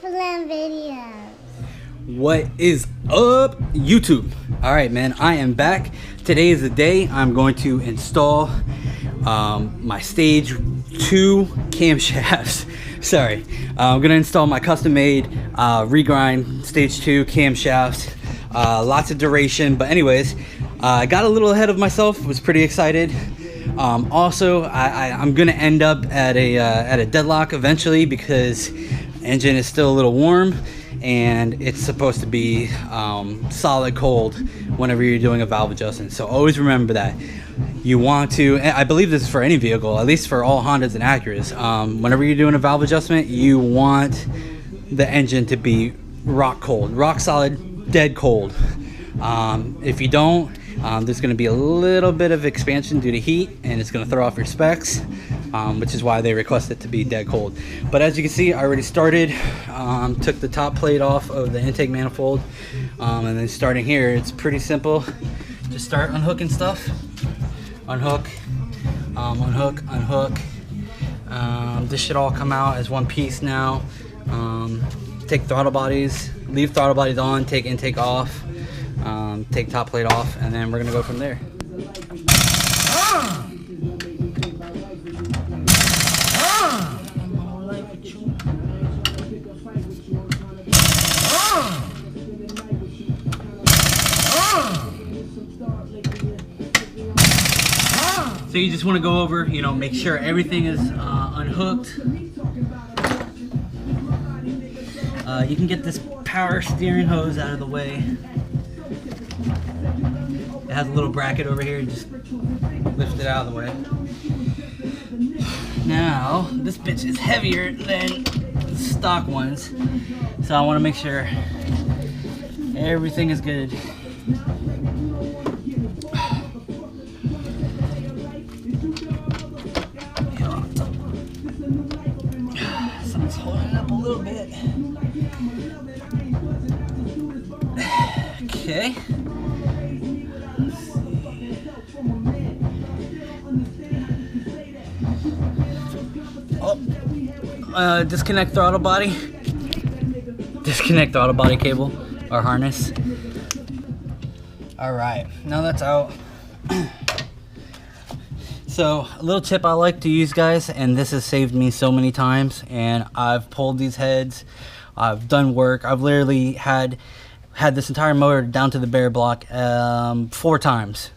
Excellent videos. What is up, YouTube? Alright, man, I am back. Today is the day I'm going to install my stage 2 camshafts. Sorry, I'm gonna install my custom-made regrind stage 2 camshafts. Lots of duration, but anyways, I got a little ahead of myself. Was pretty excited. Also, I'm gonna end up at a deadlock eventually because engine is still a little warm and it's supposed to be solid cold whenever you're doing a valve adjustment. So always remember that you want to, and I believe this is for any vehicle, at least for all Hondas and Acuras, whenever you're doing a valve adjustment, you want the engine to be rock cold, rock solid, dead cold. If you don't, there's going to be a little bit of expansion due to heat, and it's going to throw off your specs, which is why they request it to be dead cold. But as you can see, I already started, took the top plate off of the intake manifold, and then starting here, it's pretty simple. Just start unhooking stuff. Unhook, unhook, unhook. This should all come out as one piece now. Take throttle bodies, leave throttle bodies on, take intake off. Take top plate off, and then we're gonna go from there. So you just want to go over, you know, make sure everything is unhooked. You can get this power steering hose out of the way. It has a little bracket over here, just lift it out of the way. Now, this bitch is heavier than the stock ones, so I want to make sure everything is good. Something's holding it up a little bit. Okay. Disconnect throttle body. Disconnect throttle body cable or harness. Alright, now that's out. So, a little tip I like to use, guys, and this has saved me so many times, and I've pulled these heads, I've done work, I've literally had this entire motor down to the bare block 4 times,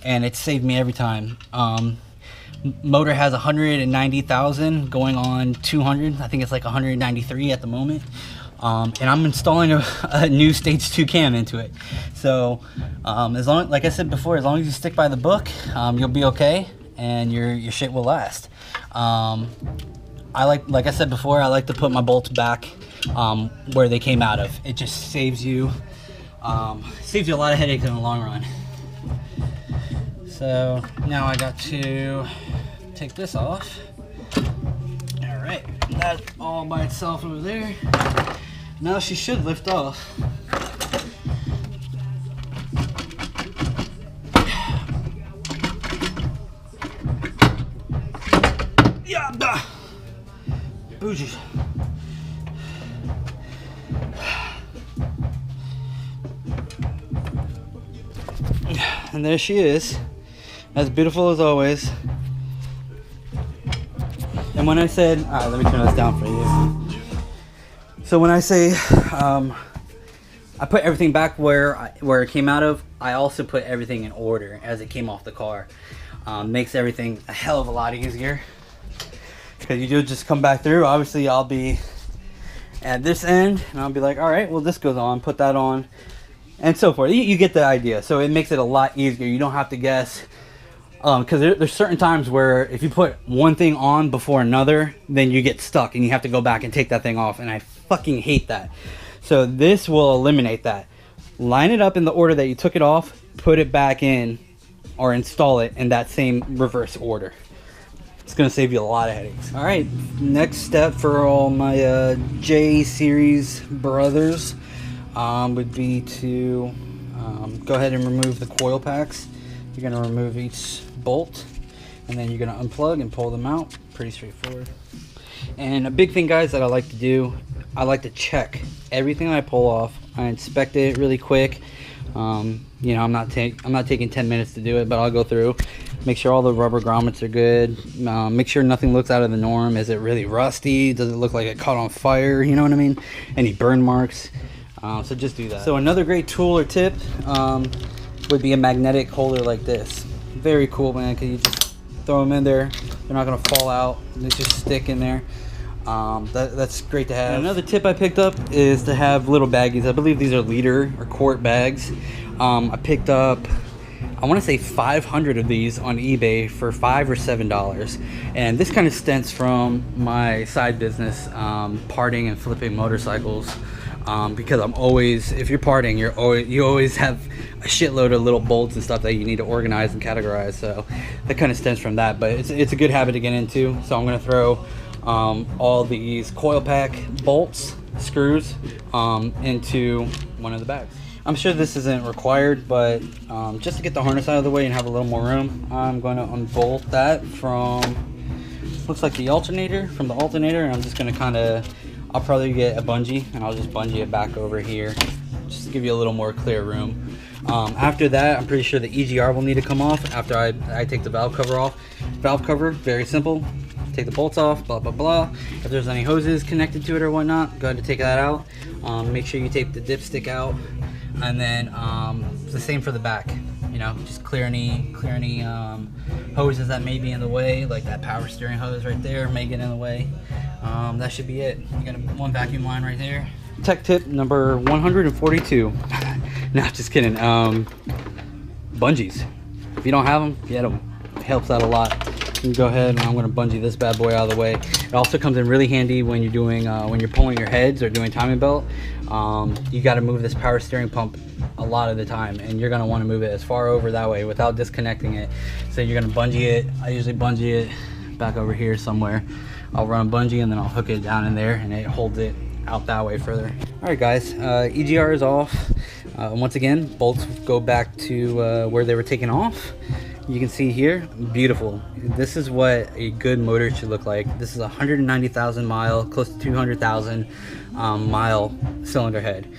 and it's saved me every time. Motor has 190,000 going on 200. I think it's like 193 at the moment. And I'm installing a new stage 2 cam into it. So as long, like I said before, as long as you stick by the book, you'll be okay, and your shit will last. I like I said before, I like to put my bolts back where they came out of. It just saves you a lot of headaches in the long run. So now I got to take this off. All right, that's all by itself over there. Now she should lift off. Yeah, bougie. And there she is, as beautiful as always. And when I said, all right, let me turn this down for you. So when I say I put everything back where it came out of, I also put everything in order as it came off the car. Makes everything a hell of a lot easier, because you do just come back through. Obviously I'll be at this end and I'll be like, all right, well, this goes on, put that on, and so forth. You get the idea. So it makes it a lot easier. You don't have to guess, because there's certain times where if you put one thing on before another, then you get stuck and you have to go back and take that thing off, and I fucking hate that. So this will eliminate that. Line it up in the order that you took it off, put it back in, or install it in that same reverse order. It's gonna save you a lot of headaches. All right, next step for all my J series brothers would be to go ahead and remove the coil packs. You're gonna remove each bolt, and then you're gonna unplug and pull them out. Pretty straightforward. And a big thing, guys, that I like to do I like to check everything I pull off. I inspect it really quick. You know, I'm not taking 10 minutes to do it, but I'll go through, make sure all the rubber grommets are good, make sure nothing looks out of the norm. Is it really rusty? Does it look like it caught on fire? You know what I mean? Any burn marks? So just do that. So another great tool or tip would be a magnetic holder like this. Very cool, man, because you just throw them in there. They're not going to fall out. They just stick in there. That's great to have. And another tip I picked up is to have little baggies. I believe these are liter or quart bags. I picked up, I want to say 500 of these on eBay for $5 or $7. And this kind of stems from my side business, parting and flipping motorcycles. Because I'm always, if you're parting, you always have a shitload of little bolts and stuff that you need to organize and categorize. So that kind of stems from that, but it's a good habit to get into. So I'm going to throw all these coil pack bolts, screws, into one of the bags. I'm sure this isn't required, but just to get the harness out of the way and have a little more room, I'm going to unbolt that from, looks like the alternator, from the alternator, and I'm just going to kind of, I'll probably get a bungee and I'll just bungee it back over here just to give you a little more clear room. After that, I'm pretty sure the EGR will need to come off after I take the valve cover off. Valve cover, very simple. Take the bolts off, blah, blah, blah. If there's any hoses connected to it or whatnot, go ahead and take that out. Make sure you tape the dipstick out. And then the same for the back. You know, just clear any hoses that may be in the way, like that power steering hose right there may get in the way. That should be it. You got one vacuum line right there. Tech tip number 142. No, just kidding. Bungees. If you don't have them, get them. It helps out a lot. You can go ahead and I'm going to bungee this bad boy out of the way. It also comes in really handy when you're doing when you're pulling your heads or doing timing belt. You got to move this power steering pump a lot of the time, and you're going to want to move it as far over that way without disconnecting it. So you're going to bungee it. I usually bungee it back over here somewhere. I'll run a bungee and then I'll hook it down in there and it holds it out that way further. Alright guys, EGR is off. Once again, bolts go back to where they were taken off. You can see here, beautiful. This is what a good motor should look like. This is a 190,000 mile, close to 200,000 mile cylinder head.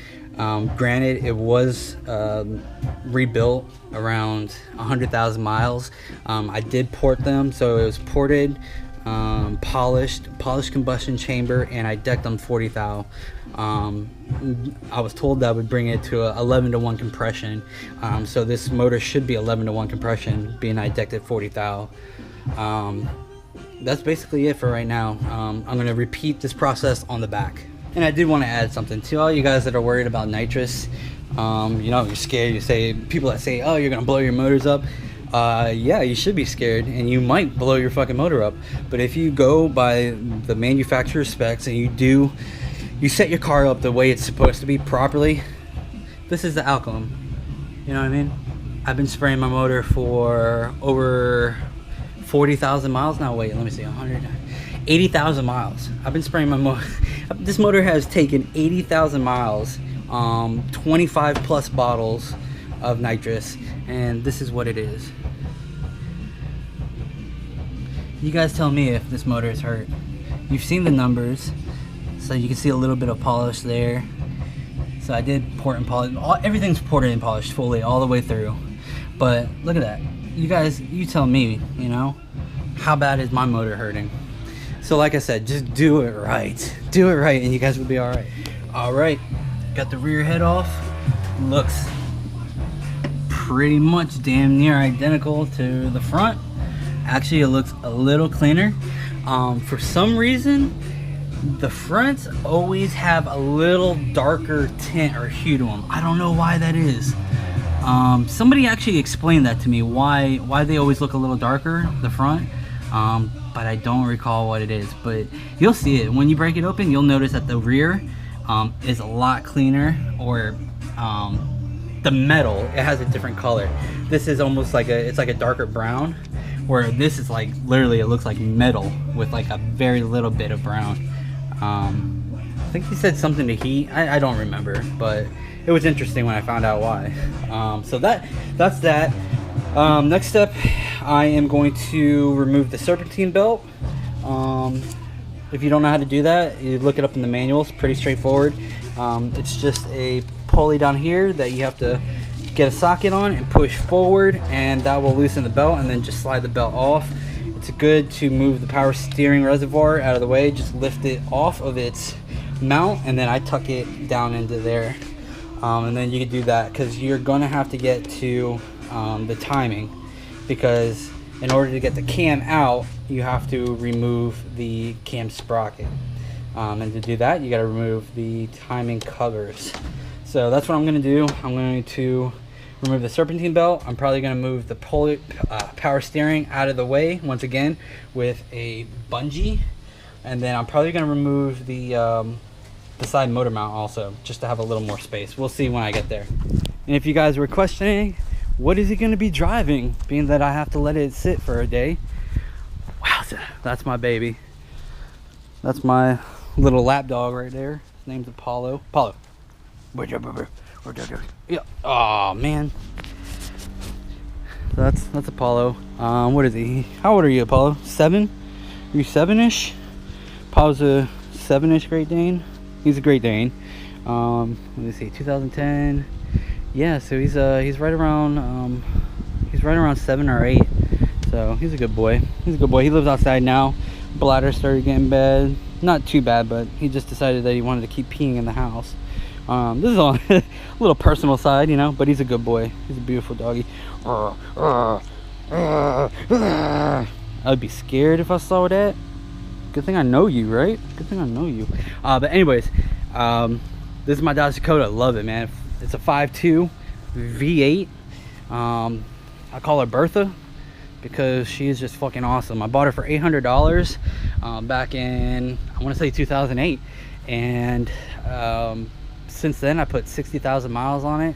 Granted, it was rebuilt around 100,000 miles. I did port them, so it was ported, polished combustion chamber, and I decked them 40 thou. I was told that would bring it to a 11-to-1 compression, so this motor should be 11-to-1 compression, being I decked at 40 thou. That's basically it for right now. I'm going to repeat this process on the back. And I did want to add something to all you guys that are worried about nitrous. You know, you're scared. You say, people that say, oh, you're going to blow your motors up. Yeah, you should be scared, and you might blow your fucking motor up. But if you go by the manufacturer's specs and you set your car up the way it's supposed to be properly, this is the outcome. You know what I mean? I've been spraying my motor for over 40,000 miles now. Wait, let me see, 80,000 miles. I've been spraying my motor. This motor has taken 80,000 miles, 25 plus bottles of nitrous, and this is what it is. You guys tell me if this motor is hurt. You've seen the numbers, so you can see a little bit of polish there. So I did port and polish. Everything's ported and polished fully all the way through. But look at that. You guys, you tell me, you know, how bad is my motor hurting? So like I said, just do it right. Do it right and you guys will be all right. All right, got the rear head off. Looks pretty much damn near identical to the front. Actually, it looks a little cleaner. For some reason, the fronts always have a little darker tint or hue to them. I don't know why that is. Somebody actually explained that to me, why they always look a little darker, the front. But I don't recall what it is. But you'll see it when you break it open. You'll notice that the rear is a lot cleaner, or the metal, it has a different color. This is almost like it's like a darker brown, where this is like literally it looks like metal with like a very little bit of brown. I think he said something to heat. I don't remember, but it was interesting when I found out why. So that's that. Next step, I am going to remove the serpentine belt. if you don't know how to do that, you look it up in the manuals. Pretty straightforward. It's just a pulley down here that you have to get a socket on and push forward, and that will loosen the belt, and then just slide the belt off. It's good to move the power steering reservoir out of the way. Just lift it off of its mount, and then I tuck it down into there. And then you can do that because you're gonna have to get to the timing, because in order to get the cam out, you have to remove the cam sprocket. And to do that, you got to remove the timing covers. So that's what I'm going to do. I'm going to remove the serpentine belt. I'm probably going to move the power steering out of the way once again with a bungee. And then I'm probably going to remove the side motor mount also, just to have a little more space. We'll see when I get there. And if you guys were questioning, what is he going to be driving, being that I have to let it sit for a day? Wow, that's my baby. That's my little lap dog right there. His name's Apollo. Apollo. Yeah. Oh man. That's Apollo. What is he? How old are you, Apollo? 7? Are you 7-ish? Apollo's a 7-ish Great Dane. He's a Great Dane. Let me see. 2010. Yeah. So he's right around 7 or 8. So he's a good boy. He's a good boy. He lives outside now. Bladder started getting bad. Not too bad, but he just decided that he wanted to keep peeing in the house. This is on a little personal side, you know, but he's a good boy. He's a beautiful doggy. I would be scared if I saw that. Good thing I know you, right? Good thing I know you. But anyways, this is my Dodge Dakota. Love it, man. It's a 5.2 V8. I call her Bertha because she is just fucking awesome. I bought her for $800 back in, I want to say 2008, and since then I put 60,000 miles on it,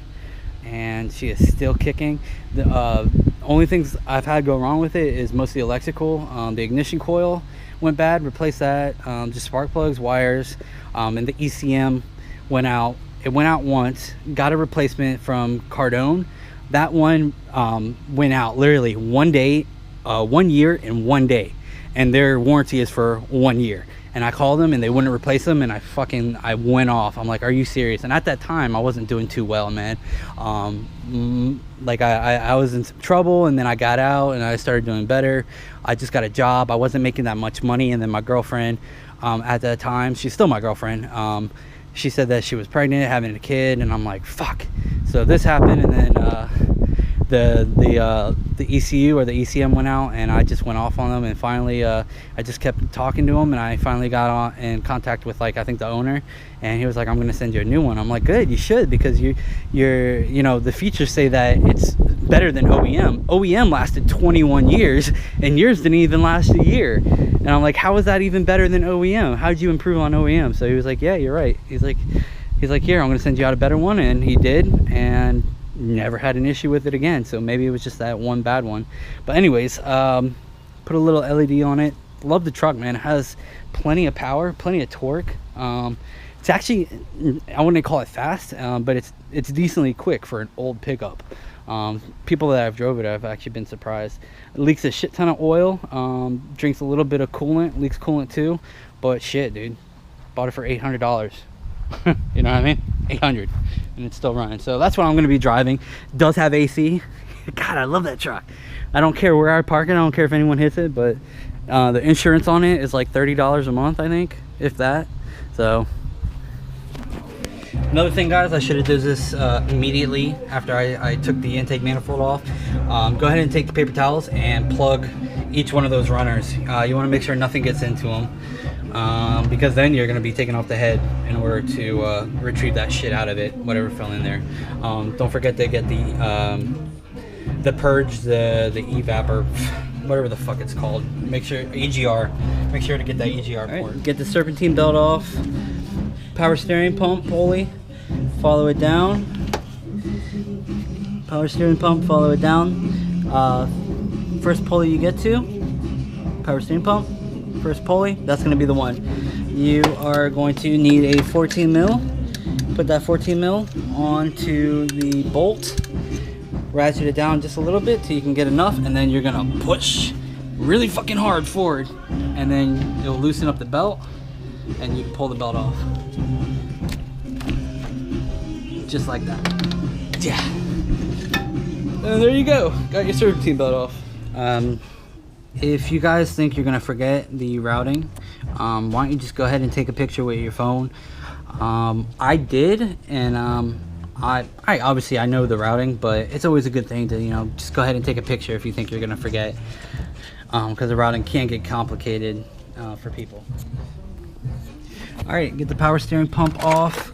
and she is still kicking. The only things I've had go wrong with it is mostly electrical. The ignition coil went bad, replaced that. Just spark plugs, wires, and the ECM went out. It went out once, got a replacement from Cardone. That one went out literally 1 day, 1 year and 1 day, and their warranty is for 1 year. And I called them and they wouldn't replace them, and I went off. I'm like, are you serious? And at that time I wasn't doing too well, man. Like I was in some trouble, and then I got out and I started doing better. I just got a job. I wasn't making that much money, and then my girlfriend at that time, she's still my girlfriend, she said that she was pregnant, having a kid, and I'm like, fuck. So this happened, and then the ECU or the ECM went out, and I just went off on them, and finally I just kept talking to him, and I finally got in contact with, like, I think the owner, and he was like, I'm gonna send you a new one. I'm like, good, you should, because you know, the features say that it's better than OEM. OEM lasted 21 years, and yours didn't even last a year. And I'm like, how is that even better than OEM? How did you improve on OEM? So he was like, yeah, you're right. He's like, here, I'm gonna send you out a better one, and he did, and never had an issue with it again. So maybe it was just that one bad one. But anyways, put a little LED on it. Love the truck, man. It has plenty of power, plenty of torque. It's actually, I wouldn't call it fast, but it's decently quick for an old pickup. People that I've drove it, I've actually been surprised. It leaks a shit ton of oil, drinks a little bit of coolant, leaks coolant too, but shit, dude, bought it for $800. You know what I mean? 800, and it's still running. So that's what I'm going to be driving. It does have AC. God, I love that truck. I don't care where I park it. I don't care if anyone hits it, but the insurance on it is like $30 a month, I think, if that. So another thing, guys, I should have done this immediately after I took the intake manifold off. Go ahead and take the paper towels and plug each one of those runners. You want to make sure nothing gets into them, because then you're going to be taking off the head in order to retrieve that shit out of it, whatever fell in there. Don't forget to get the purge, the evap, or whatever the fuck it's called. Make sure EGR. Make sure to get that EGR port. Right, get the serpentine belt off. Power steering pump pulley, follow it down. Power steering pump, follow it down. First pulley you get to, power steering pump, first pulley, that's going to be the one. You are going to need a 14 mil. Put that 14 mil onto the bolt, ratchet it down just a little bit till you can get enough, and then you're going to push really fucking hard forward, and then it'll loosen up the belt, and you can pull the belt off. Just like that. Yeah. And there you go. Got your serpentine belt off. If you guys think you're gonna forget the routing, why don't you just go ahead and take a picture with your phone. I did, and I obviously I know the routing, but it's always a good thing to, you know, just go ahead and take a picture if you think you're gonna forget, because the routing can get complicated for people. All right, get the power steering pump off.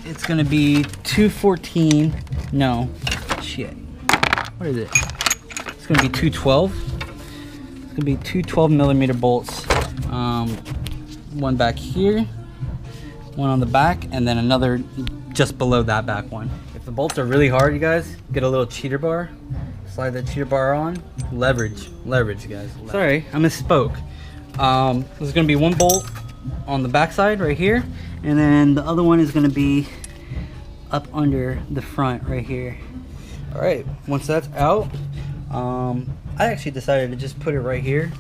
It's gonna be 214. No, shit. What is it? It's gonna be 212. It's gonna be 212 millimeter bolts. One back here, one on the back, and then another just below that back one. If the bolts are really hard, you guys, get a little cheater bar. Slide that cheater bar on. Leverage, guys. Sorry, I misspoke. There's gonna be one bolt on the back side right here, and then the other one is gonna be up under the front right here. All right, once that's out, I actually decided to just put it right here,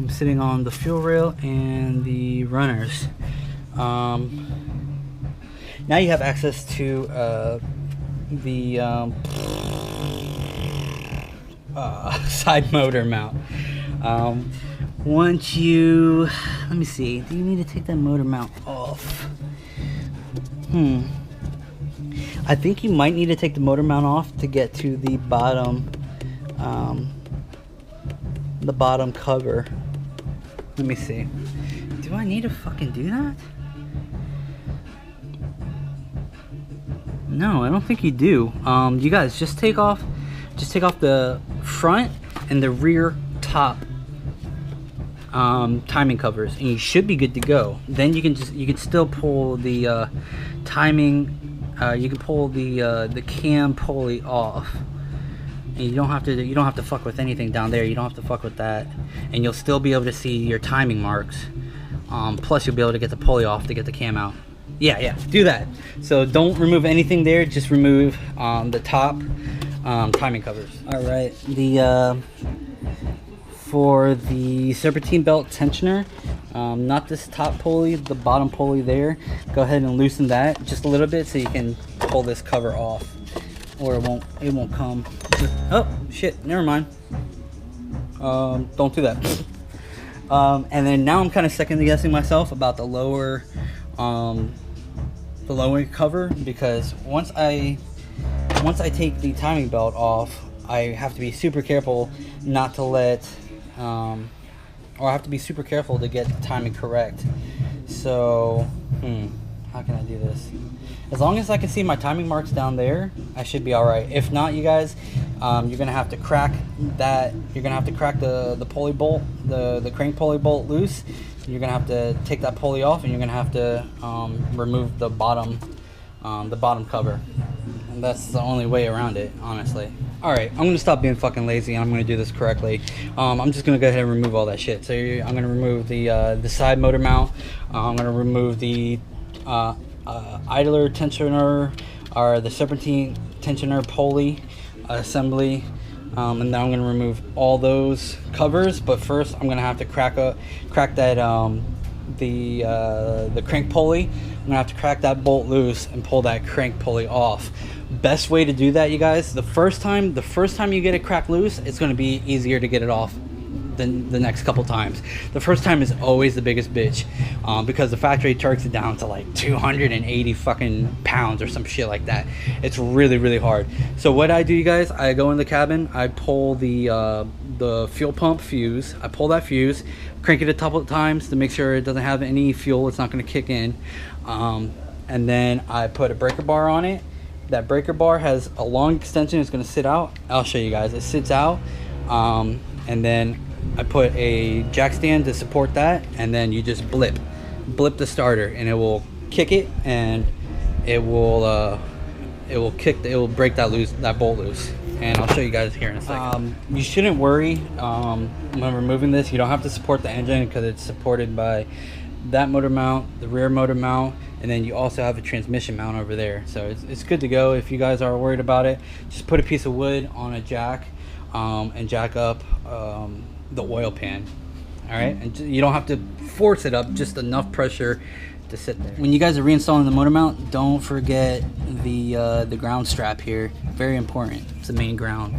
sitting on the fuel rail and the runners. Now you have access to the side motor mount. Once you, let me see, do you need to take that motor mount off? I think you might need to take the motor mount off to get to the bottom cover. Let me see. Do I need to fucking do that? No, I don't think you do. You guys just take off the front and the rear top timing covers, and you should be good to go. Then you can still pull the timing. You can pull the cam pulley off, and you don't have to fuck with anything down there. You don't have to fuck with that, and you'll still be able to see your timing marks. Plus, you'll be able to get the pulley off to get the cam out. Yeah, do that. So don't remove anything there. Just remove the top timing covers. All right, for the serpentine belt tensioner, not this top pulley, the bottom pulley there, go ahead and loosen that just a little bit so you can pull this cover off, or it won't come. Oh shit, never mind. Don't do that. And then now I'm kind of second guessing myself about the lower cover, because once I take the timing belt off, I have to be super careful not to let or I have to be super careful to get the timing correct. So how can I do this? As long as I can see my timing marks down there, I should be all right. If not, you guys, you're gonna have to crack that. You're gonna have to crack the pulley bolt, the crank pulley bolt loose. You're gonna have to take that pulley off, and you're gonna have to remove the bottom cover. And that's the only way around it, honestly. All right, I'm gonna stop being fucking lazy, and I'm gonna do this correctly. I'm just gonna go ahead and remove all that shit. So I'm gonna remove the side motor mount. I'm gonna remove the idler tensioner, or the serpentine tensioner pulley assembly, and then I'm gonna remove all those covers. But first, I'm gonna have to crack that the crank pulley. I'm gonna have to crack that bolt loose and pull that crank pulley off. Best way to do that, you guys, the first time you get it cracked loose, it's gonna be easier to get it off than the next couple times. The first time is always the biggest bitch, because the factory turks it down to like 280 fucking pounds or some shit like that. It's really, really hard. So what I do, you guys, I go in the cabin, I pull the fuel pump fuse, I pull that fuse, crank it a couple of times to make sure it doesn't have any fuel, it's not going to kick in, and then I put a breaker bar on it. That breaker bar has a long extension, it's going to sit out. I'll show you guys. It sits out, and then I put a jack stand to support that, and then you just blip the starter, and it will kick it, and it will break that bolt loose. And I'll show you guys here in a second. You shouldn't worry when removing this. You don't have to support the engine because it's supported by that motor mount, the rear motor mount, and then you also have a transmission mount over there. So it's good to go. If you guys are worried about it, just put a piece of wood on a jack, and jack up the oil pan. All right, and you don't have to force it up, just enough pressure to sit there. When you guys are reinstalling the motor mount, don't forget the ground strap here. Very important. It's the main ground.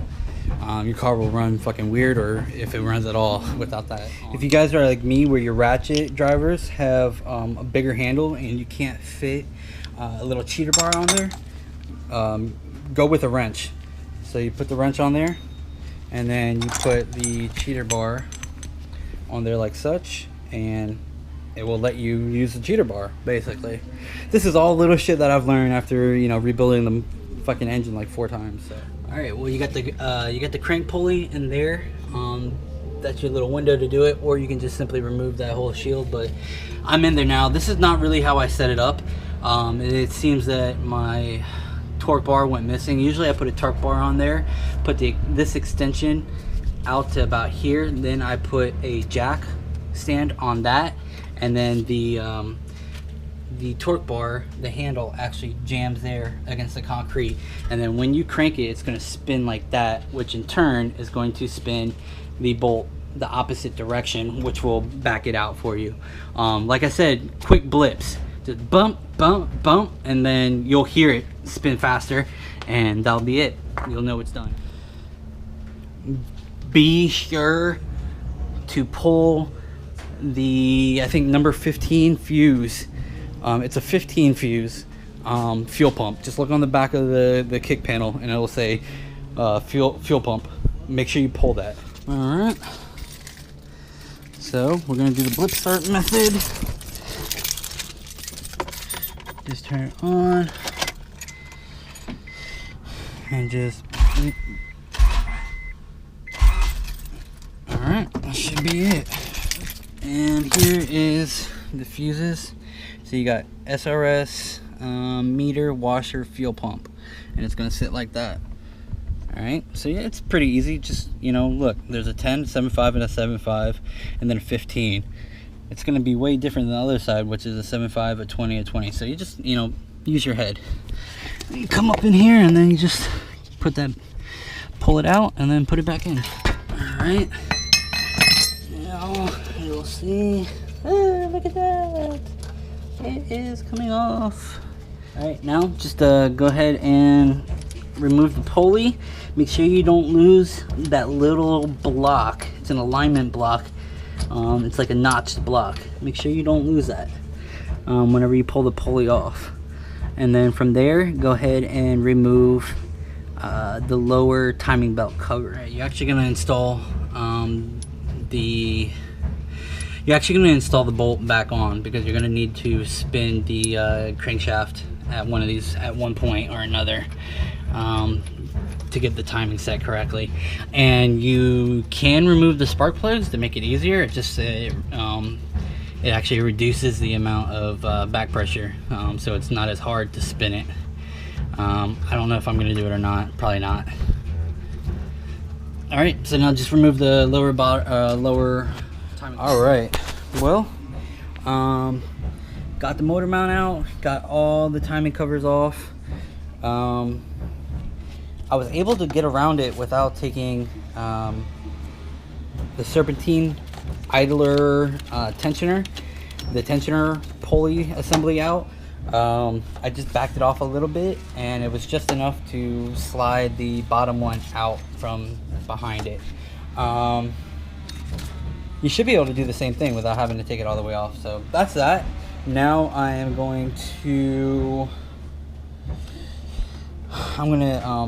Your car will run fucking weird, or if it runs at all without that. If you guys are like me, where your ratchet drivers have a bigger handle and you can't fit a little cheater bar on there, go with a wrench. So you put the wrench on there, and then you put the cheater bar on there like such, and it will let you use the cheater bar. Basically, this is all little shit that I've learned after, you know, rebuilding the fucking engine like 4 times. So all right, well, you got the crank pulley in there. That's your little window to do it, or you can just simply remove that whole shield. But I'm in there now. This is not really how I set it up. It seems that my torque bar went missing. Usually I put a torque bar on there, put this extension out to about here, and then I put a jack stand on that, and then the torque bar, the handle actually jams there against the concrete, and then when you crank it, it's going to spin like that, which in turn is going to spin the bolt the opposite direction, which will back it out for you. Like I said, quick blips, just bump bump bump, and then you'll hear it spin faster, and that'll be it. You'll know it's done. Be sure to pull the, I think, number 15 fuse. It's a 15 fuse fuel pump. Just look on the back of the kick panel and it'll say fuel pump. Make sure you pull that. All right, so we're gonna do the blip start method. Just turn it on and just, all right, that should be it. And here is the fuses. So you got SRS, meter, washer, fuel pump, and it's gonna sit like that. All right, so yeah, it's pretty easy. Just, you know, look, there's a 10, 7.5, and a 7.5, and then a 15. It's gonna be way different than the other side, which is a 7.5, a 20, a 20. So you just, you know, use your head. You come up in here, and then you just put that, pull it out, and then put it back in. All right. Now you'll see. Oh, look at that. It is coming off. All right, now just go ahead and remove the pulley. Make sure you don't lose that little block. It's an alignment block. It's like a notched block. Make sure you don't lose that whenever you pull the pulley off. And then from there, go ahead and remove the lower timing belt cover. Right, you're actually going to install the bolt back on, because you're going to need to spin the crankshaft at one of these at one point or another to get the timing set correctly. And you can remove the spark plugs to make it easier. It just it actually reduces the amount of back pressure, so it's not as hard to spin it. I don't know if I'm going to do it or not. Probably not. All right, so now just remove the lower timing. All right, well, got the motor mount out, got all the timing covers off. I was able to get around it without taking the serpentine idler tensioner, the tensioner pulley assembly out. I just backed it off a little bit, and it was just enough to slide the bottom one out from behind it. You should be able to do the same thing without having to take it all the way off. So that's that. Now I am going to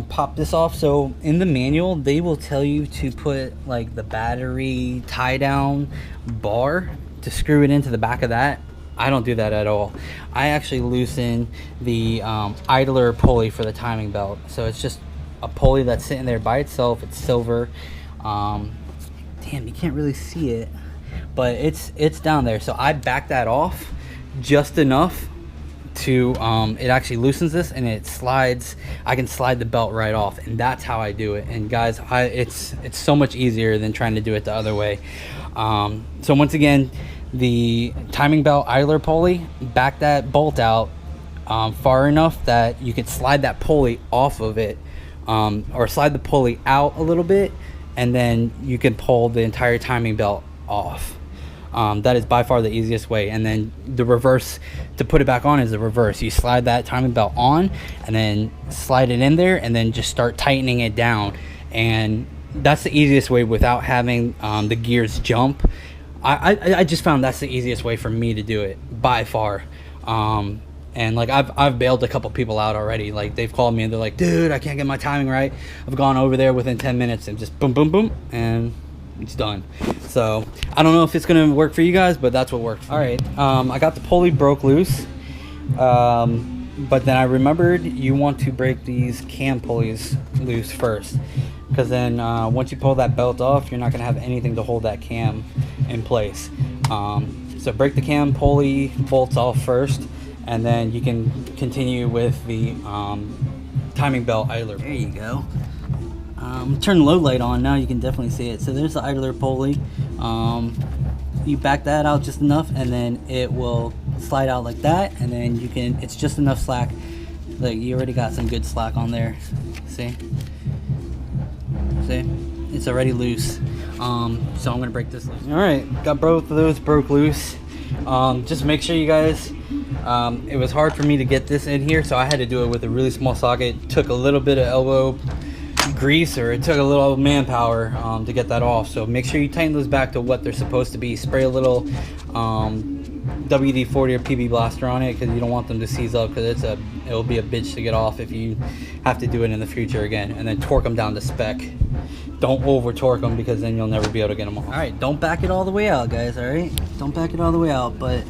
pop this off. So in the manual, they will tell you to put like the battery tie down bar to screw it into the back of that. I don't do that at all. I actually loosen the idler pulley for the timing belt. So it's just a pulley that's sitting there by itself. It's silver. Damn, you can't really see it, but it's down there. So I back that off just enough to it actually loosens this, and it slides. I can slide the belt right off, and that's how I do it. And guys, it's so much easier than trying to do it the other way. So once again, the timing belt idler pulley, back that bolt out far enough that you can slide that pulley off of it, or slide the pulley out a little bit, and then you can pull the entire timing belt off. That is by far the easiest way. And then the reverse, to put it back on, is the reverse. You slide that timing belt on and then slide it in there and then just start tightening it down. And that's the easiest way without having the gears jump. I just found that's the easiest way for me to do it by far. And like I've bailed a couple people out already. Like they've called me and they're like, dude, I can't get my timing right. I've gone over there within 10 minutes and just boom, boom, boom, and it's done. So I don't know if it's gonna work for you guys, but that's what worked for me. All right, I got the pulley broke loose, but then I remembered you want to break these cam pulleys loose first, because then once you pull that belt off, you're not gonna have anything to hold that cam in place. So break the cam pulley bolts off first, and then you can continue with the timing belt idler. There you go. Turn the low light on now, you can definitely see it. So there's the idler pulley. You back that out just enough and then it will slide out like that, and then you can, it's just enough slack. Like you already got some good slack on there. See it's already loose. So I'm gonna break this loose. All right, got both of those broke loose. Just make sure you guys, it was hard for me to get this in here, so I had to do it with a really small socket. It took a little bit of elbow grease, or it took a little manpower to get that off. So make sure you tighten those back to what they're supposed to be. Spray a little WD-40 or PB Blaster on it, because you don't want them to seize up, because it'll be a bitch to get off if you have to do it in the future again. And then torque them down to spec. Don't over torque them, because then you'll never be able to get them off. All right, don't back it all the way out, guys. All right, don't back it all the way out. But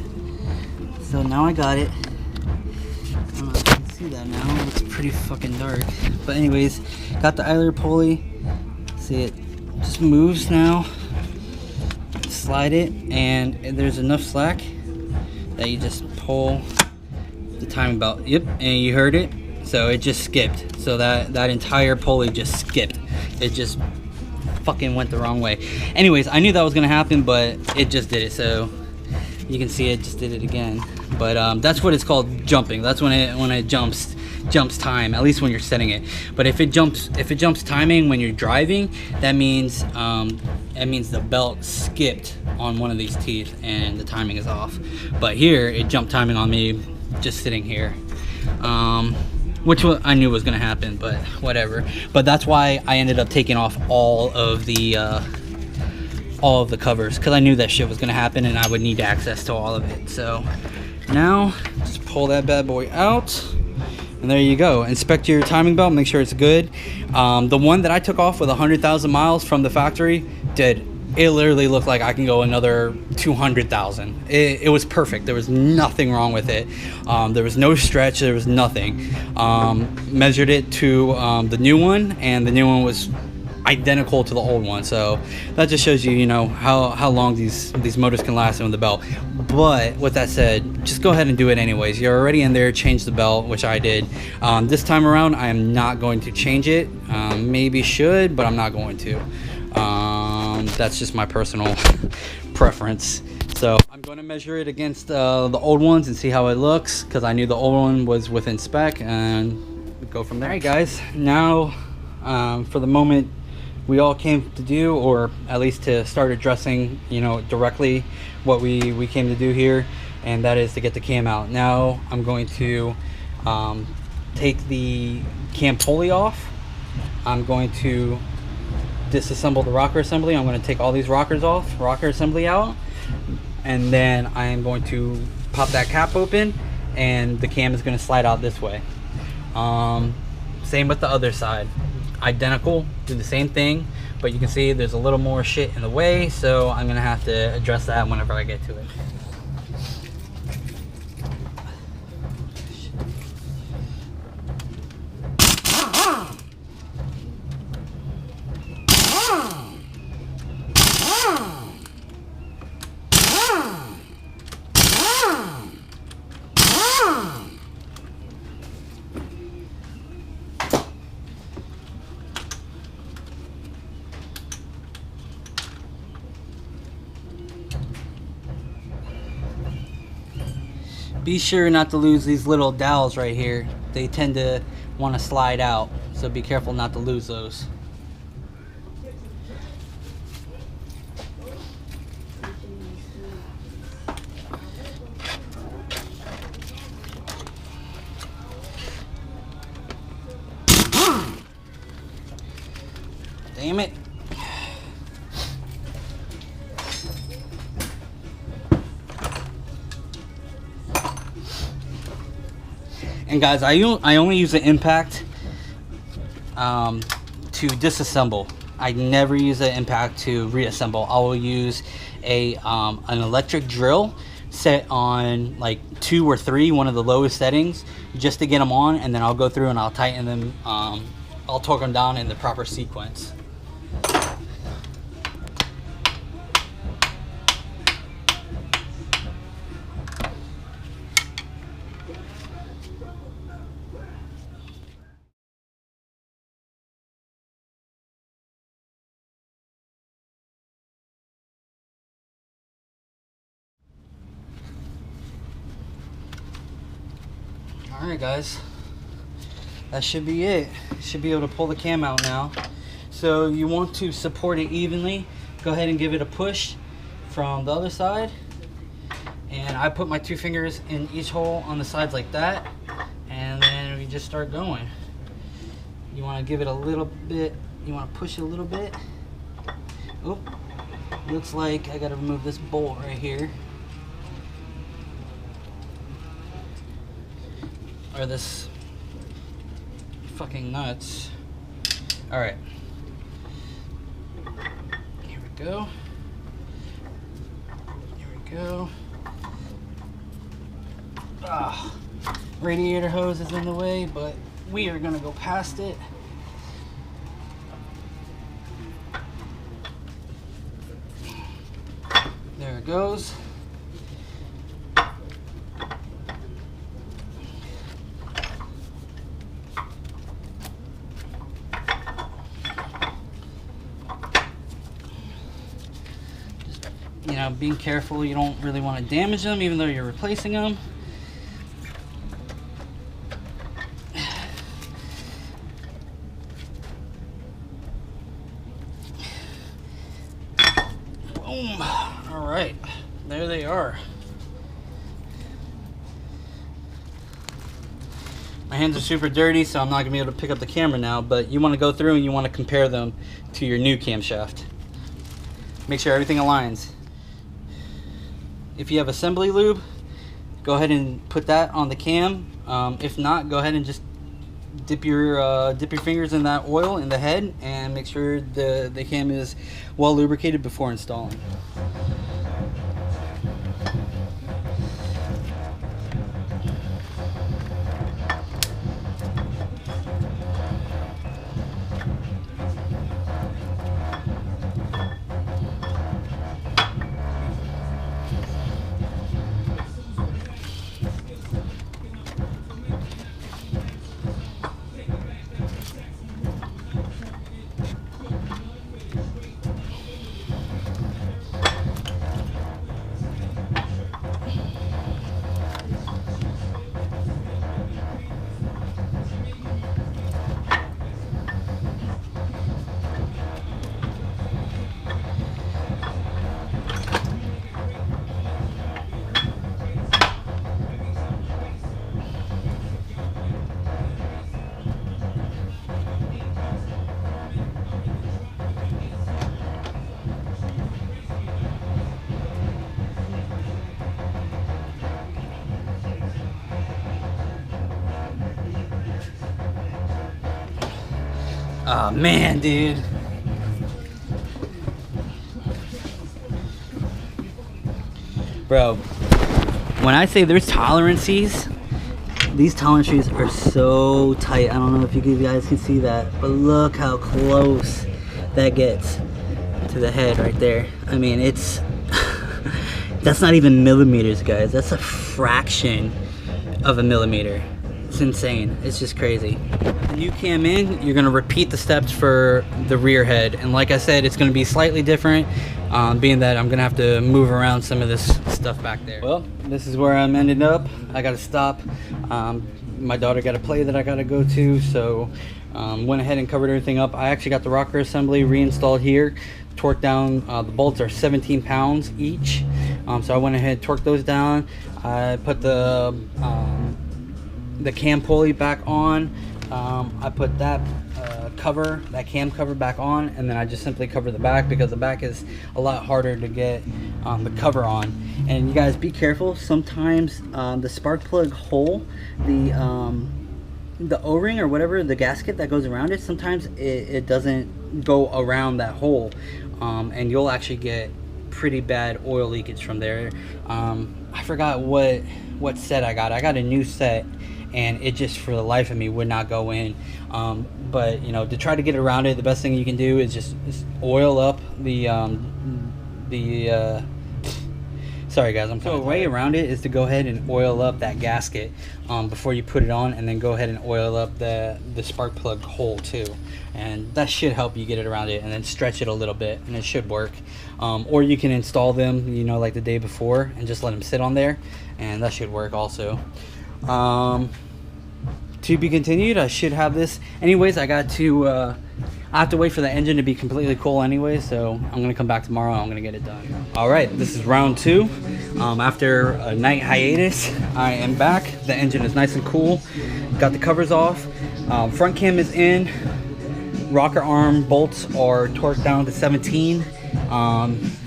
so now I got it. I don't know if you can see that now. It's pretty fucking dark. But anyways, got the idler pulley. See, it just moves now. Slide it, and there's enough slack that you just pull the timing belt. Yep, and you heard it. So it just skipped. So that entire pulley just skipped. It just fucking went the wrong way. Anyways, I knew that was gonna happen, but it just did it. So you can see it just did it again. But that's what it's called, jumping. That's when it jumps time, at least when you're setting it. But if it jumps timing when you're driving, that means the belt skipped on one of these teeth and the timing is off. But here it jumped timing on me just sitting here, which I knew was gonna happen, but whatever. But that's why I ended up taking off all of the covers, because I knew that shit was gonna happen and I would need access to all of it. So now just pull that bad boy out, and there you go. Inspect your timing belt, make sure it's good. The one that I took off with 100,000 miles from the factory it literally looked like I can go another 200,000. It was perfect. There was nothing wrong with it. There was no stretch. There was nothing. Measured it to the new one, and the new one was identical to the old one. So that just shows you, how long these motors can last with the belt. But with that said, just go ahead and do it anyways. You're already in there. Change the belt, which I did. This time around, I am not going to change it. Maybe should, but I'm not going to. That's just my personal preference. So I'm going to measure it against the old ones and see how it looks, because I knew the old one was within spec, and go from there. All right, guys, now for the moment we all came to do, or at least to start addressing, directly what we came to do here, and that is to get the cam out. Now I'm going to take the cam pulley off. I'm going to disassemble the rocker assembly. I'm going to take all these rocker assembly out, and then I am going to pop that cap open, and the cam is going to slide out this way. Same with the other side, identical, do the same thing, but you can see there's a little more shit in the way, so I'm going to have to address that whenever I get to it. Be sure not to lose these little dowels right here. They tend to want to slide out, so be careful not to lose those. damn it. And guys, I only use the impact to disassemble. I never use the impact to reassemble. I will use an electric drill set on like 2 or 3, one of the lowest settings, just to get them on, and then I'll go through and I'll tighten them. I'll torque them down in the proper sequence. Alright guys, that should be it. Should be able to pull the cam out now. So you want to support it evenly. Go ahead and give it a push from the other side. And I put my 2 fingers in each hole on the sides like that. And then we just start going. You want to give it a little bit, you want to push it a little bit. Oop, looks like I got to remove this bolt right here. Or this fucking nuts. Alright. Here we go. Here we go. Ah, radiator hose is in the way, but we are gonna go past it. There it goes. You know, being careful, you don't really want to damage them even though you're replacing them. Boom. All right, there they are. My hands are super dirty, so I'm not gonna be able to pick up the camera now, but you want to go through and you want to compare them to your new camshaft. Make sure everything aligns. If you have assembly lube, go ahead and put that on the cam. If not, go ahead and just dip your fingers in that oil in the head and make sure the cam is well lubricated before installing. Oh man, dude. Bro, when I say there's tolerances, these tolerances are so tight. I don't know if you guys can see that, but look how close that gets to the head right there. I mean, it's that's not even millimeters, guys. That's a fraction of a millimeter. It's insane. It's just crazy. When you cam in, you're gonna repeat the steps for the rear head, and like I said, it's gonna be slightly different, being that I'm gonna have to move around some of this stuff back there. Well, this is where I'm ending up. I gotta stop. My daughter got a play that I gotta go to, so went ahead and covered everything up. I actually got the rocker assembly reinstalled here, torqued down. The bolts are 17 pounds each, so I went ahead and torqued those down. I put the cam pulley back on, I put that cover, that cam cover back on, and then I just simply cover the back because the back is a lot harder to get the cover on. And you guys be careful. Sometimes the spark plug hole, the O-ring or whatever, the gasket that goes around it, sometimes it doesn't go around that hole, and you'll actually get pretty bad oil leakage from there. I forgot what set I got. I got a new set, and it just for the life of me would not go in. But you know, to try to get around it, the best thing you can do is just oil up sorry guys, so a way around it is to go ahead and oil up that gasket before you put it on, and then go ahead and oil up the spark plug hole too, and that should help you get it around it, and then stretch it a little bit and it should work. Or you can install them, you know, like the day before, and just let them sit on there, and that should work also. To be continued. I should have this anyways. I have to wait for the engine to be completely cool anyway, so I'm gonna come back tomorrow and I'm gonna get it done. All right, this is round 2. After a night hiatus, I am back. The engine is nice and cool. Got the covers off. Front cam is in. Rocker arm bolts are torqued down to 17.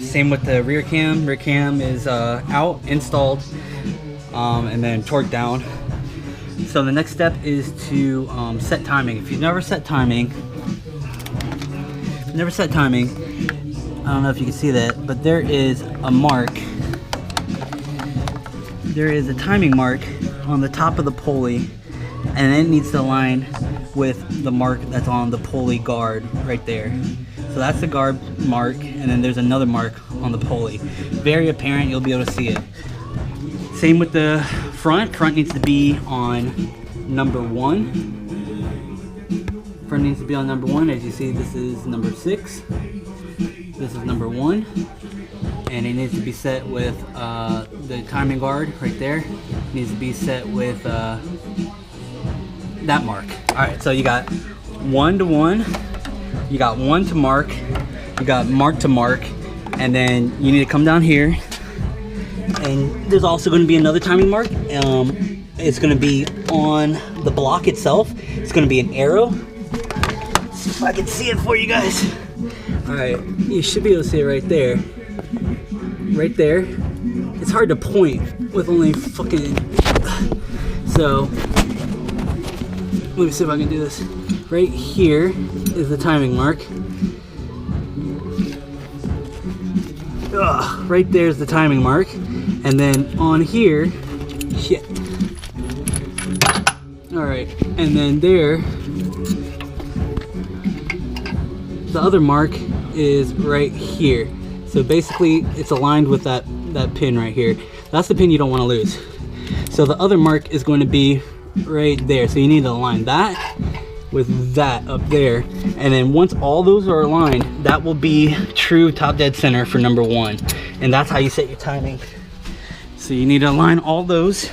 Same with the rear cam. Rear cam is out, installed, and then torqued down. So the next step is to set timing. If you've never set timing, I don't know if you can see that, but there is a mark. There is a timing mark on the top of the pulley, and it needs to align with the mark that's on the pulley guard right there. So that's the guard mark, and then there's another mark on the pulley. Very apparent, you'll be able to see it. Same with the front. Front needs to be on number 1. Front needs to be on number 1. As you see, this is number 6. This is number 1. And it needs to be set with the timing guard right there. It needs to be set with that mark. Alright, so you got 1 to 1. You got 1 to mark. You got mark to mark. And then you need to come down here. And there's also going to be another timing mark. It's going to be on the block itself. It's going to be an arrow. Let's see if I can see it for you guys. Alright, you should be able to see it right there. Right there. It's hard to point with only fucking... So, let me see if I can do this. Right here is the timing mark. Right there's the timing mark. And then on here, shit. Alright, and then there, the other mark is right here. So basically, it's aligned with that pin right here. That's the pin you don't want to lose. So the other mark is going to be right there. So you need to align that with that up there. And then once all those are aligned, that will be true top dead center for number 1. And that's how you set your timing. So you need to align all those,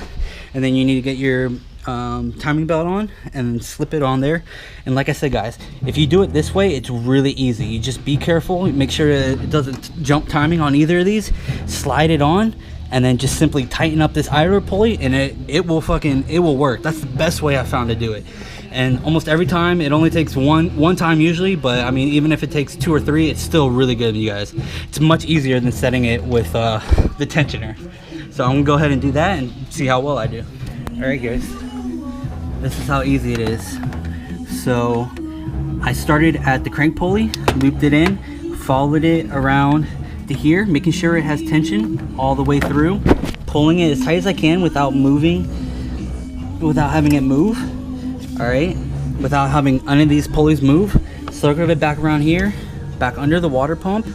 and then you need to get your timing belt on and slip it on there. And like I said guys, if you do it this way, it's really easy. You just be careful, make sure it doesn't jump timing on either of these. Slide it on, and then just simply tighten up this idler pulley, and it will work. That's the best way I found to do it. And almost every time, it only takes one time usually, but I mean, even if it takes 2 or 3, it's still really good, you guys. It's much easier than setting it with the tensioner. So I'm gonna go ahead and do that and see how well I do. All right guys, this is how easy it is. So I started at the crank pulley, looped it in, followed it around to here, making sure it has tension all the way through, pulling it as tight as I can without having it move. All right, without having any of these pulleys move. Circle it back around here, back under the water pump,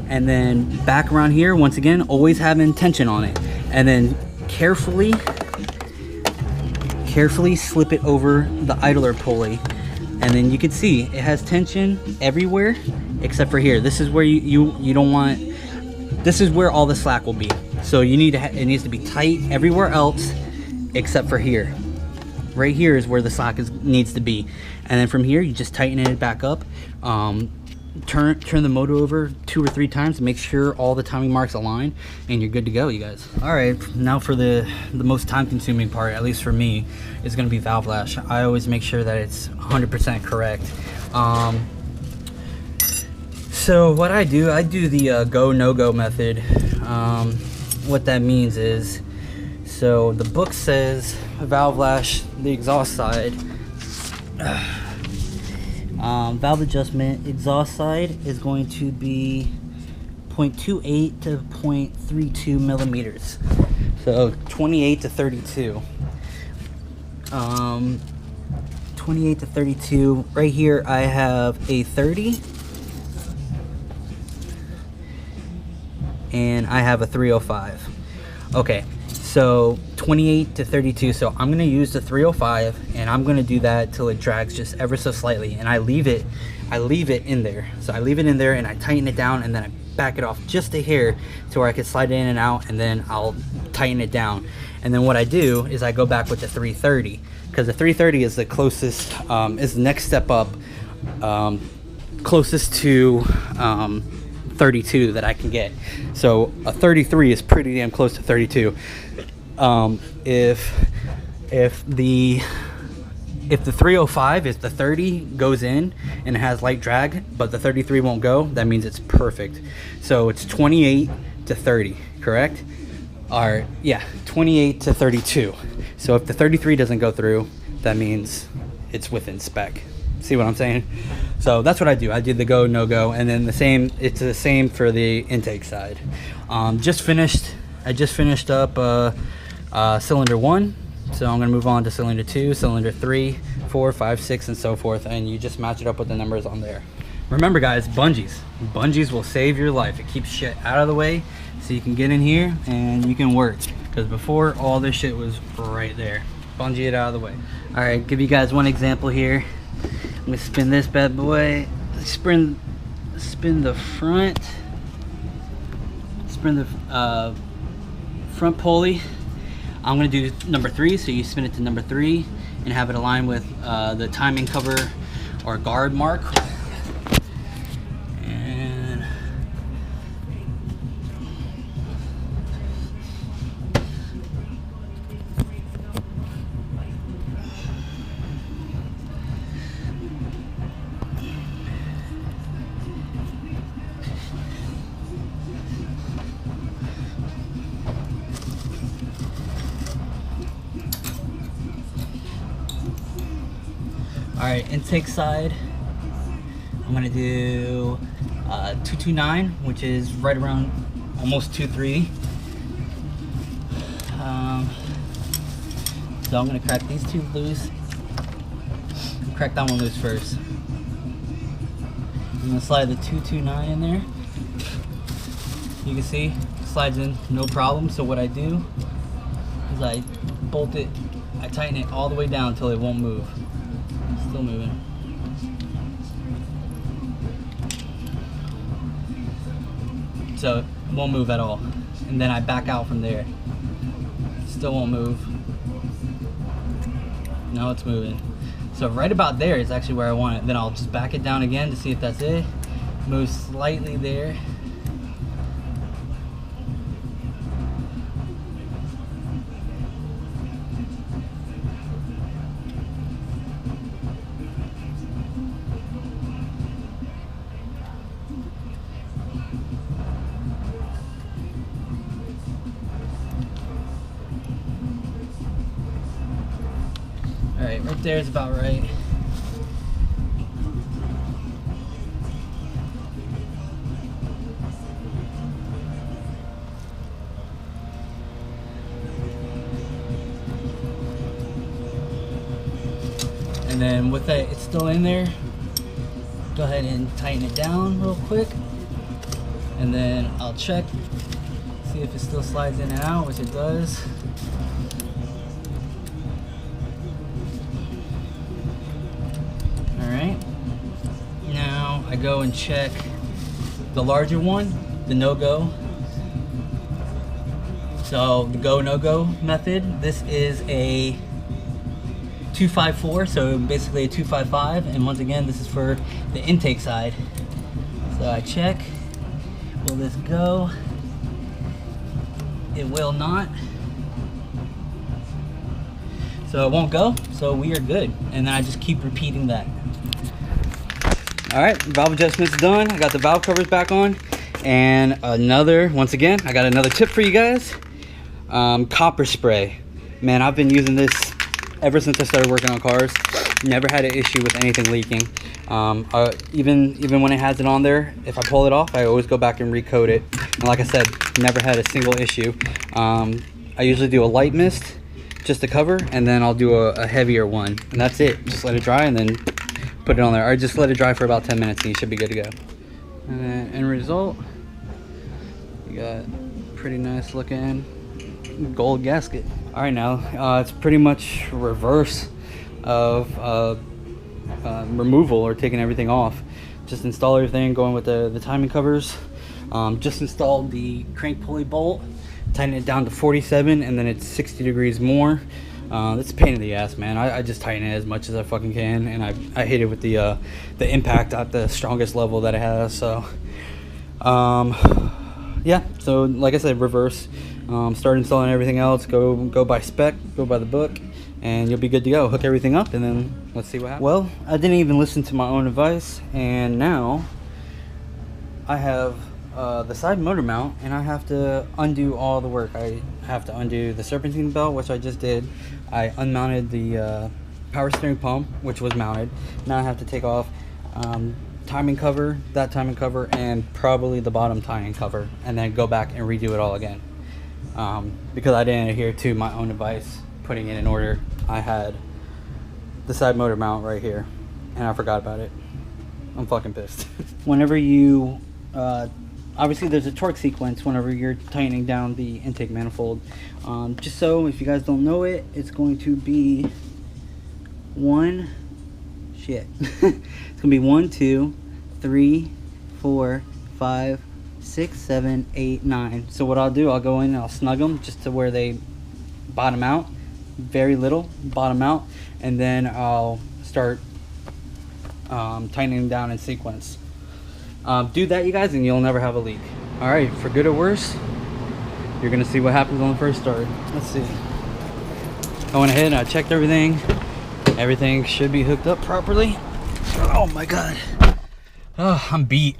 and then back around here once again, always having tension on it, and then carefully slip it over the idler pulley, and then you can see it has tension everywhere except for here. This is where you don't want, this is where all the slack will be. So you need to it needs to be tight everywhere else except for here. Right here is where the slack needs to be, and then from here you just tighten it back up. turn the motor over 2 or 3 times to make sure all the timing marks align, and you're good to go, you guys. All right, now for the most time consuming part, at least for me, is going to be valve lash. I always make sure that it's 100% correct. So what I do the go no go method. What that means is, so the book says valve lash, the exhaust side, valve adjustment exhaust side is going to be 0.28 to 0.32 millimeters, so 28 to 32. 28 to 32. Right here I have a 30 and I have a 305. Okay, so 28 to 32. So I'm gonna use the 305, and I'm gonna do that till it drags just ever so slightly, and I leave it in there. So I leave it in there and I tighten it down, and then I back it off just a hair to where I can slide it in and out, and then I'll tighten it down. And then what I do is I go back with the 330, because the 330 is the closest, is the next step up, closest to 32 that I can get. So a 33 is pretty damn close to 32. If the 305, if the 30 goes in and it has light drag, but the 33 won't go, that means it's perfect. So it's 28 to 30, correct? Or yeah, 28 to 32. So if the 33 doesn't go through, that means it's within spec. See what I'm saying? So that's what I do. I did the go no go, and then it's the same for the intake side. I just finished up cylinder 1, so I'm gonna move on to cylinder 2, cylinder 3, 4, 5, 6, and so forth, and you just match it up with the numbers on there. Remember guys, bungees will save your life. It keeps shit out of the way so you can get in here and you can work, because before all this shit was right there. Bungee it out of the way. All right, give you guys one example here. I'm gonna spin this bad boy, spin the front, front pulley. I'm gonna do number 3, so you spin it to number 3 and have it align with the timing cover or guard mark. And all right, intake side, I'm gonna do 229, which is right around almost 23. So I'm gonna crack these 2 loose. Crack that one loose first. I'm gonna slide the 229 in there. You can see, slides in no problem. So what I do is I bolt it, I tighten it all the way down until it won't move. Still moving. So it won't move at all. And then I back out from there. Still won't move. Now it's moving. So right about there is actually where I want it. Then I'll just back it down again to see if that's it. Move slightly there. Alright, right there is about right. And then with that, it's still in there. Go ahead and tighten it down real quick. And then I'll check, see if it still slides in and out, which it does. Alright, now I go and check the larger one, the no-go. So the go no-go method, this is a 254, so basically a 255, and once again this is for the intake side. So I check, will this go? It will not. So it won't go, so we are good. And then I just keep repeating that. All right, valve adjustment's done. I got the valve covers back on. And once again, I got another tip for you guys. Copper spray. Man, I've been using this ever since I started working on cars. Never had an issue with anything leaking. Even when it has it on there, if I pull it off, I always go back and recoat it. And like I said, never had a single issue. I usually do a light mist just to cover, and then I'll do a heavier one, and that's it. Just let it dry and then put it on there. Or just let it dry for about 10 minutes and you should be good to go. And then end result, you got pretty nice looking gold gasket. All right, now it's pretty much reverse of removal or taking everything off. Just install everything, going with the timing covers. Just installed the crank pulley bolt, tighten it down to 47, and then it's 60 degrees more. It's a pain in the ass, man. I just tighten it as much as I fucking can, and I hit it with the impact at the strongest level that it has. So yeah, so like I said, reverse. Start installing everything else, go by spec, go by the book, and you'll be good to go. Hook everything up, and then let's see what happens. Well, I didn't even listen to my own advice, and now I have the side motor mount, and I have to undo all the work. I have to undo the serpentine belt, which I just did. I unmounted the power steering pump, which was mounted. Now I have to take off timing cover, that timing cover, and probably the bottom timing cover, and then go back and redo it all again. Because I didn't adhere to my own advice putting it in order. I had the side motor mount right here, and I forgot about it. I'm fucking pissed. Whenever you obviously there's a torque sequence whenever you're tightening down the intake manifold. Just so if you guys don't know it, it's going to be it's gonna be 1, 2, 3, 4, 5, 6, 7, 8, 9. So what I'll do, I'll go in and I'll snug them just to where they bottom out, very little bottom out, and then I'll start tightening them down in sequence. Do that, you guys, and you'll never have a leak. All right, for good or worse, you're gonna see what happens on the first start. Let's see. I went ahead and I checked everything. Everything should be hooked up properly. Oh my God. Oh, I'm beat.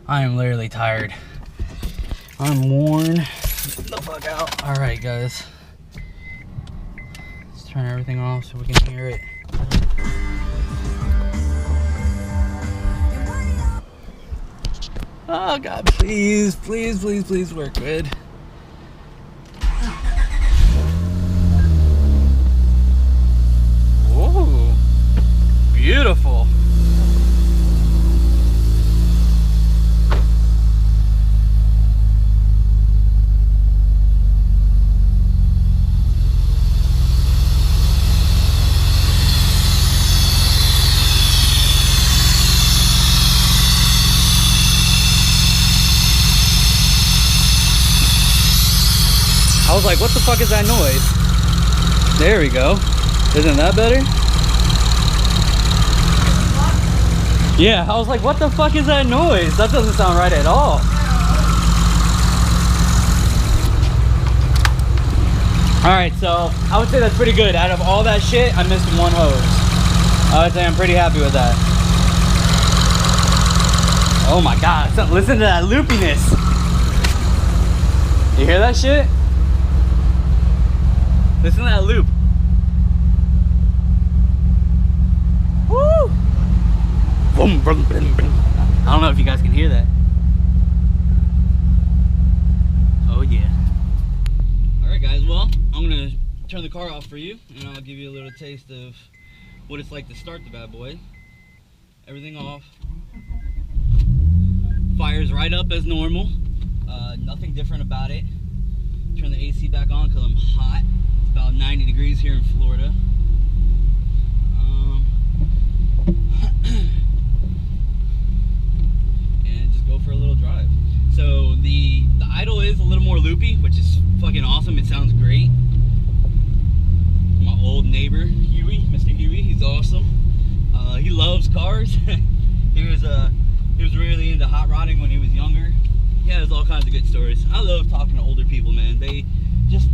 I am literally tired. I'm worn the fuck out. All right, guys. Let's turn everything off so we can hear it. Oh God, please, please, please, please work good. Whoa, beautiful. I was like, what the fuck is that noise? There we go. Isn't that better? Yeah, I was like, what the fuck is that noise? That doesn't sound right at all. Alright, so I would say that's pretty good. Out of all that shit, I missed one hose. I would say I'm pretty happy with that. Oh my God, listen to that loopiness. You hear that shit? Listen to that loop. Woo! Boom, boom, boom, boom. I don't know if you guys can hear that. Oh yeah. Alright guys, well, I'm gonna turn the car off for you, and I'll give you a little taste of what it's like to start the bad boy. Everything off. Fires right up as normal. Nothing different about it. Turn the AC back on because I'm hot. It's about 90 degrees here in Florida. And just go for a little drive. So the idle is a little more loopy, which is fucking awesome. It sounds great. My old neighbor Huey, Mr. Huey, he's awesome. He loves cars. He was He was really into hot rodding when he was younger. He has all kinds of good stories. I love talking to older people, man. They just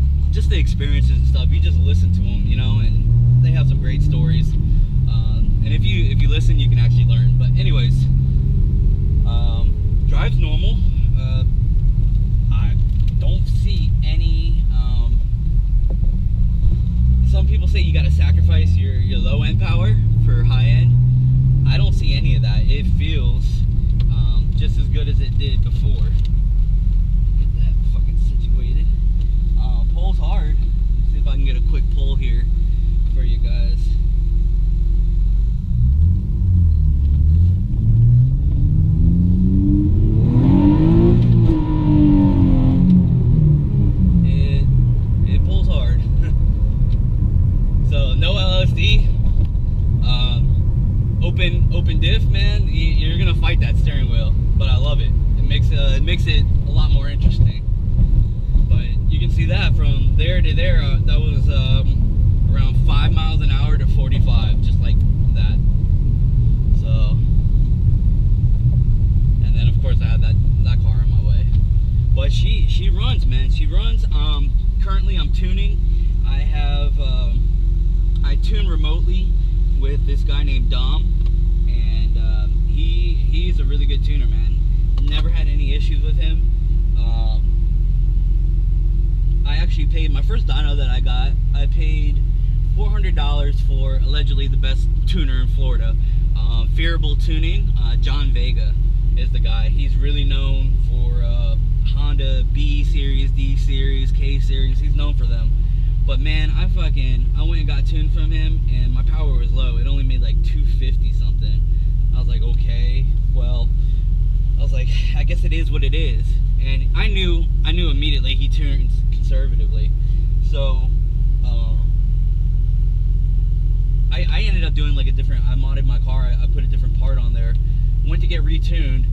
the experiences and stuff. You just listen to them, you know, and they have some great stories. And if you listen, you can actually learn. But anyways, drives normal. I don't see any. Some people say you got to sacrifice your low end power for high end. I don't see any of that. It feels just as good as it did before. Get that fucking situated. Pull's hard. Let's see if I can get a quick pull here for you guys. It pulls hard. So no LSD. Open diff, man. You're gonna fight that steering wheel, but I love it. It makes it a lot more interesting. But you can see that from there to there. That was around 5 miles an hour to 45, just like that. So, and then of course I had that car in my way. But she runs, man. She runs. Currently I'm tuning. I have I tune remotely with this guy named Dom, and he's a really good tuner, man. Never had any issues with him. I actually paid my first dyno that I got. I paid $400 for allegedly the best tuner in Florida. Fearable Tuning. John Vega is the guy. He's really known for Honda B series, D series, K series. He's known for them. But man, I went and got tuned from him, and my power was low. It only made like 250 something. I was like, okay, well, I was like, I guess it is what it is. And I knew immediately he tunes conservatively. So I ended up doing like I modded my car. I put a different part on there. Went to get retuned.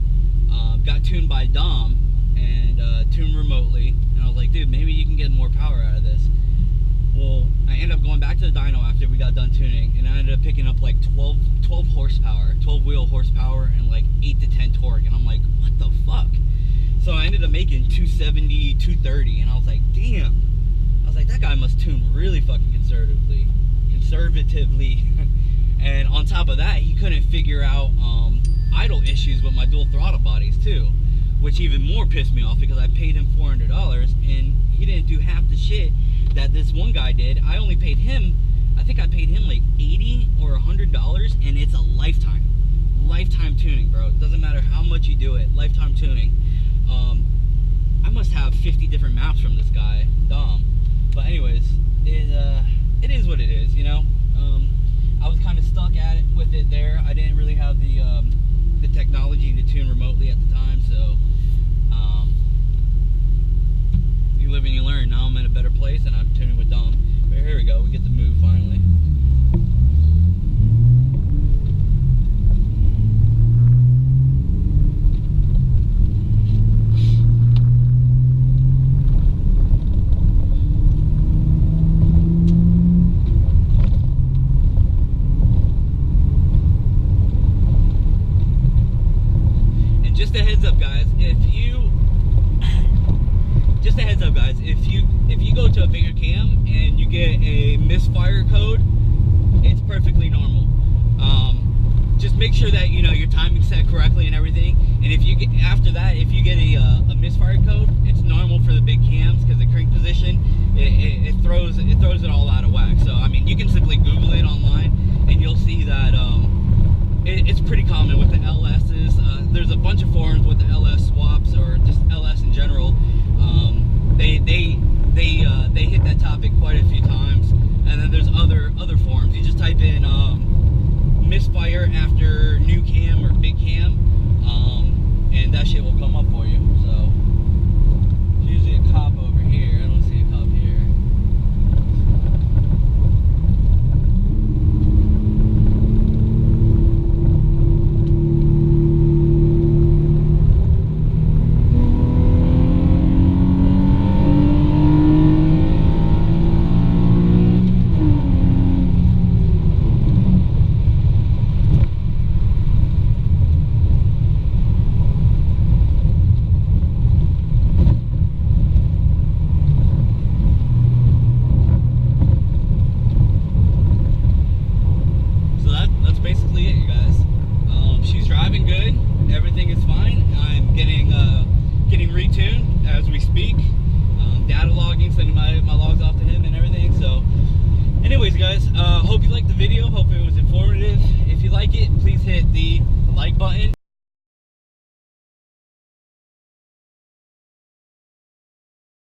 Got tuned by Dom and tuned remotely. And I was like, dude, maybe you can get more power out of this. Well, I ended up going back to the dyno after we got done tuning, and I ended up picking up like 12 horsepower, 12 wheel horsepower, and like 8 to 10 torque. And I'm like, what the fuck? So I ended up making 270, 230, and I was like, damn. I was like, that guy must tune really fucking conservatively. And on top of that, he couldn't figure out idle issues with my dual throttle bodies too, which even more pissed me off because I paid him $400 and he didn't do half the shit that this one guy did. I only paid him, I think I paid him like $80 or $100, and it's a lifetime tuning, bro. It doesn't matter how much you do it, lifetime tuning. I must have 50 different maps from this guy, Dom. But anyways, it is what it is, you know. I was kind of stuck at it with it there. I didn't really have the technology to tune remotely at the time, so you live and you learn. Now I'm in a better place and I'm tuning with Dom. But here we go, we get to move finally. And just a heads up, guys, if you go to a bigger cam and you get a misfire code, it's perfectly normal. Just make sure that you know your timing's set correctly and everything. And if you get if you get a misfire code, it's normal for the big cams because the crank position it throws it all out of whack. So I mean, you can simply Google it online and you'll see that it's pretty common with the LS's. There's a bunch of forums with the LS swaps or just LS in general. They hit that topic quite a few times, and then there's other forums. You just type in misfire after new cam or big cam, and that shit will come up for you. So there's usually a cop over here. I don't see a cop here. button.